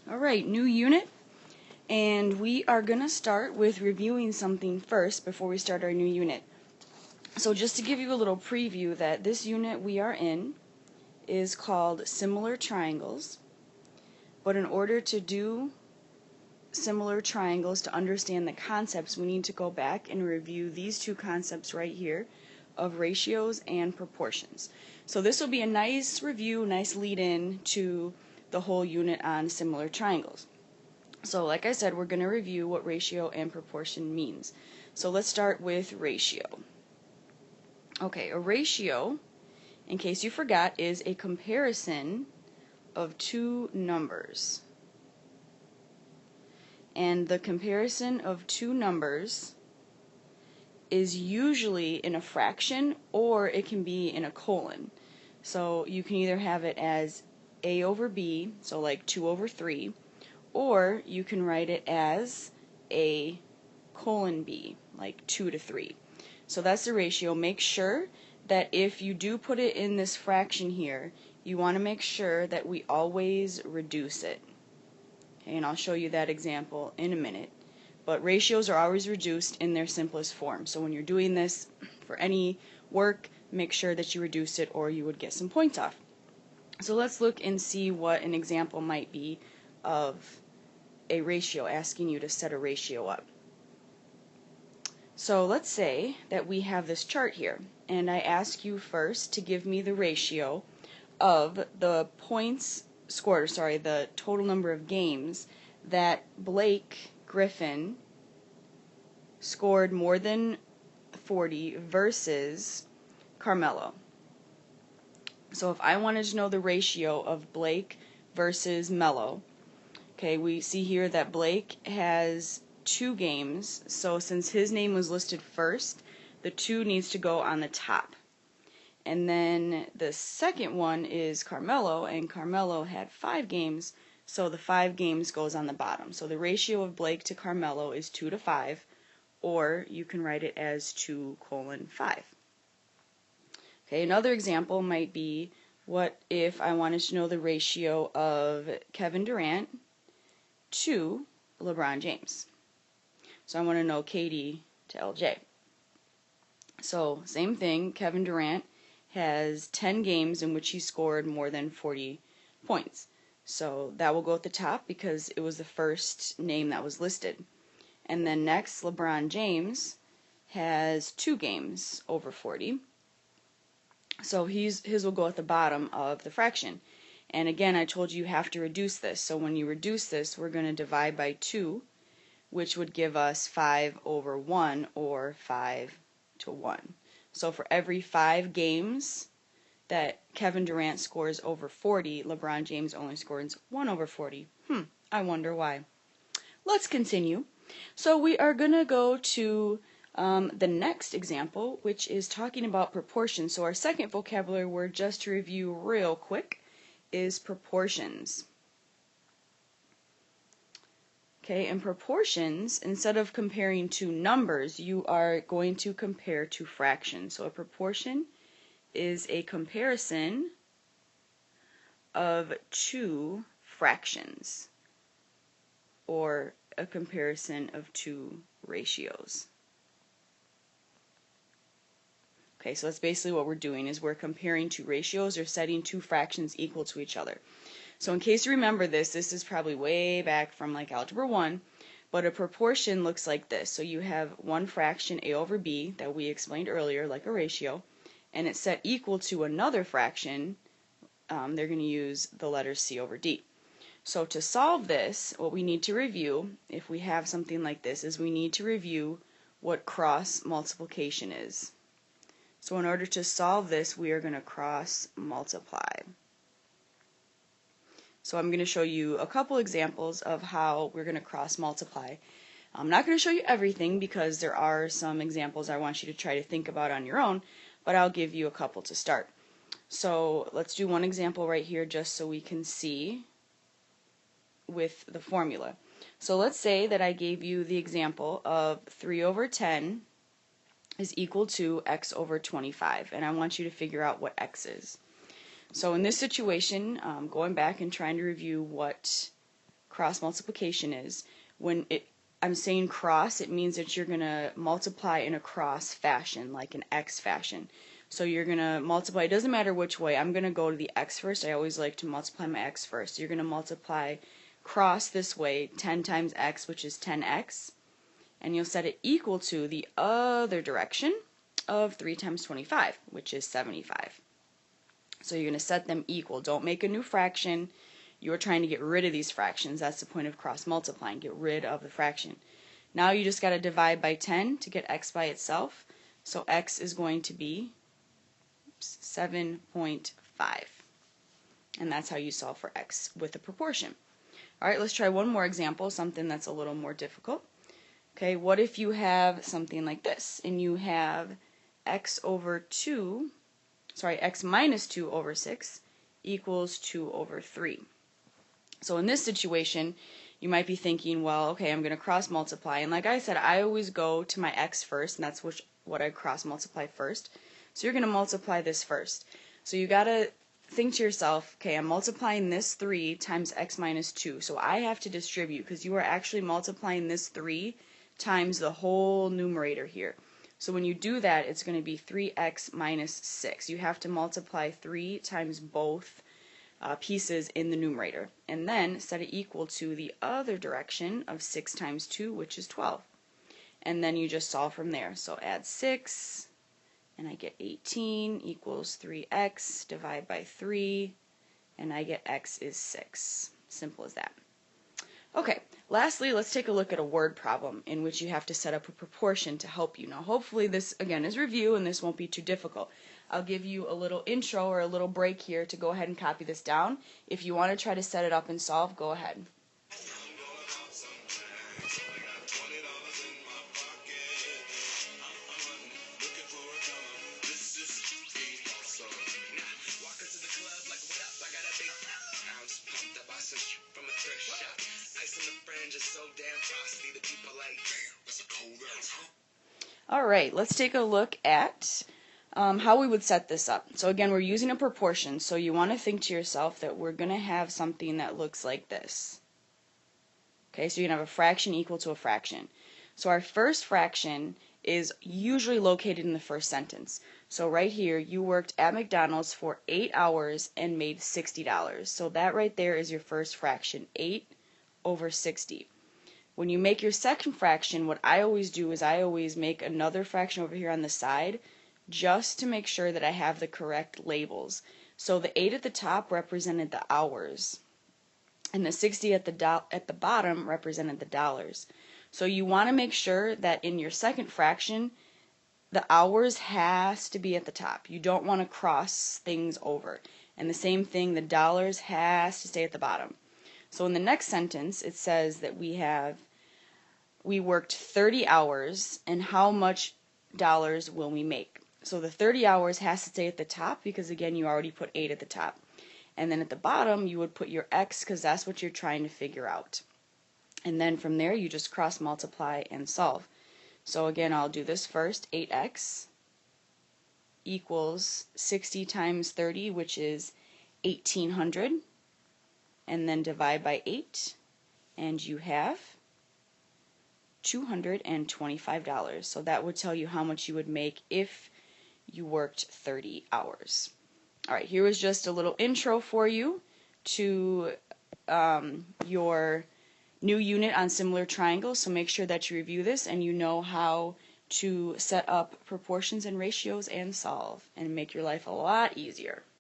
Alright, new unit, and we are going to start with reviewing something first before we start our new unit. So just to give you a little preview that this unit we are in is called Similar Triangles, but in order to do similar triangles, to understand the concepts, we need to go back and review these two concepts right here of ratios and proportions. So this will be a nice review, nice lead-in to the whole unit on similar triangles. So like I said, we're going to review what ratio and proportion means. So let's start with ratio. Okay, a ratio, in case you forgot, is a comparison of two numbers. And the comparison of two numbers is usually in a fraction, or it can be in a colon. So you can either have it as A over B, so like 2 over 3, or you can write it as A colon B, like 2 to 3. So that's the ratio. Make sure that if you do put it in this fraction here, you want to make sure that we always reduce it. Okay, and I'll show you that example in a minute. But ratios are always reduced in their simplest form. So when you're doing this for any work, make sure that you reduce it or you would get some points off. So let's look and see what an example might be of a ratio, asking you to set a ratio up. So let's say that we have this chart here, and I ask you first to give me the ratio of the points scored, or sorry, the total number of games that Blake Griffin scored more than 40 versus Carmelo. So if I wanted to know the ratio of Blake versus Melo, okay, we see here that Blake has 2 games, so since his name was listed first, the 2 needs to go on the top. And then the second one is Carmelo, and Carmelo had 5 games, so the 5 games goes on the bottom. So the ratio of Blake to Carmelo is 2 to 5, or you can write it as 2:5. Okay, another example might be, what if I wanted to know the ratio of Kevin Durant to LeBron James? So I want to know KD to LJ. So same thing, Kevin Durant has 10 games in which he scored more than 40 points. So that will go at the top because it was the first name that was listed. And then next, LeBron James has 2 games over 40. So his will go at the bottom of the fraction. And again, I told you have to reduce this. So when you reduce this, we're going to divide by 2, which would give us 5 over 1, or 5 to 1. So for every 5 games that Kevin Durant scores over 40, LeBron James only scores 1 over 40. I wonder why. Let's continue. So we are going to go to the next example, which is talking about proportions. So our second vocabulary word, just to review real quick, is proportions. Okay, in proportions, instead of comparing two numbers, you are going to compare two fractions. So a proportion is a comparison of two fractions, or a comparison of two ratios. Okay, so that's basically what we're doing, is we're comparing two ratios or setting two fractions equal to each other. So in case you remember this is probably way back from like Algebra 1, but a proportion looks like this. So you have one fraction, A over B, that we explained earlier, like a ratio, and it's set equal to another fraction. They're going to use the letter C over D. So to solve this, what we need to review, if we have something like this, is we need to review what cross multiplication is. So in order to solve this, we are going to cross multiply. So I'm going to show you a couple examples of how we're going to cross multiply. I'm not going to show you everything because there are some examples I want you to try to think about on your own, but I'll give you a couple to start. So let's do one example right here just so we can see with the formula. So let's say that I gave you the example of 3 over 10 is equal to x over 25, and I want you to figure out what x is. So in this situation, going back and trying to review what cross multiplication is. I'm saying cross, it means that you're going to multiply in a cross fashion, like an X fashion. So you're going to multiply, it doesn't matter which way, I'm going to go to the X first. I always like to multiply my X first. You're going to multiply cross this way, 10 times X, which is 10X. And you'll set it equal to the other direction of 3 times 25, which is 75. So you're going to set them equal. Don't make a new fraction. You're trying to get rid of these fractions. That's the point of cross multiplying. Get rid of the fraction. Now you just got to divide by 10 to get x by itself. So x is going to be 7.5. And that's how you solve for x with a proportion. Alright, let's try one more example, something that's a little more difficult. Okay, what if you have something like this, and you have x minus 2 over 6 equals 2 over 3. So in this situation, you might be thinking, well, okay, I'm going to cross multiply. And like I said, I always go to my x first, and that's what I cross multiply first. So you're going to multiply this first. So you got to think to yourself, okay, I'm multiplying this 3 times x minus 2. So I have to distribute, because you are actually multiplying this 3 times the whole numerator here. So when you do that, it's going to be 3x minus 6. You have to multiply 3 times both pieces in the numerator. And then set it equal to the other direction of 6 times 2, which is 12. And then you just solve from there. So add 6, and I get 18 equals 3x, divide by 3, and I get x is 6. Simple as that. Okay, lastly, let's take a look at a word problem in which you have to set up a proportion to help you. Now, hopefully this, again, is review, and this won't be too difficult. I'll give you a little intro or a little break here to go ahead and copy this down. If you want to try to set it up and solve, go ahead. Alright, let's take a look at how we would set this up. So again, we're using a proportion, so you want to think to yourself that we're going to have something that looks like this. Okay, so you're going to have a fraction equal to a fraction. So our first fraction is usually located in the first sentence. So right here, you worked at McDonald's for 8 hours and made $60. So that right there is your first fraction, 8 over 60. When you make your second fraction, what I always do is I always make another fraction over here on the side just to make sure that I have the correct labels. So the 8 at the top represented the hours, and the 60 at the bottom represented the dollars. So you want to make sure that in your second fraction, the hours has to be at the top. You don't want to cross things over. And the same thing, the dollars has to stay at the bottom. So in the next sentence, it says that we worked 30 hours, and how much dollars will we make? So the 30 hours has to stay at the top because, again, you already put 8 at the top. And then at the bottom, you would put your x because that's what you're trying to figure out. And then from there, you just cross multiply and solve. So again, I'll do this first. 8x equals 60 times 30, which is 1,800. And then divide by 8, and you have $225. So that would tell you how much you would make if you worked 30 hours. Alright, here was just a little intro for you to your new unit on similar triangles, so make sure that you review this and you know how to set up proportions and ratios and solve and make your life a lot easier.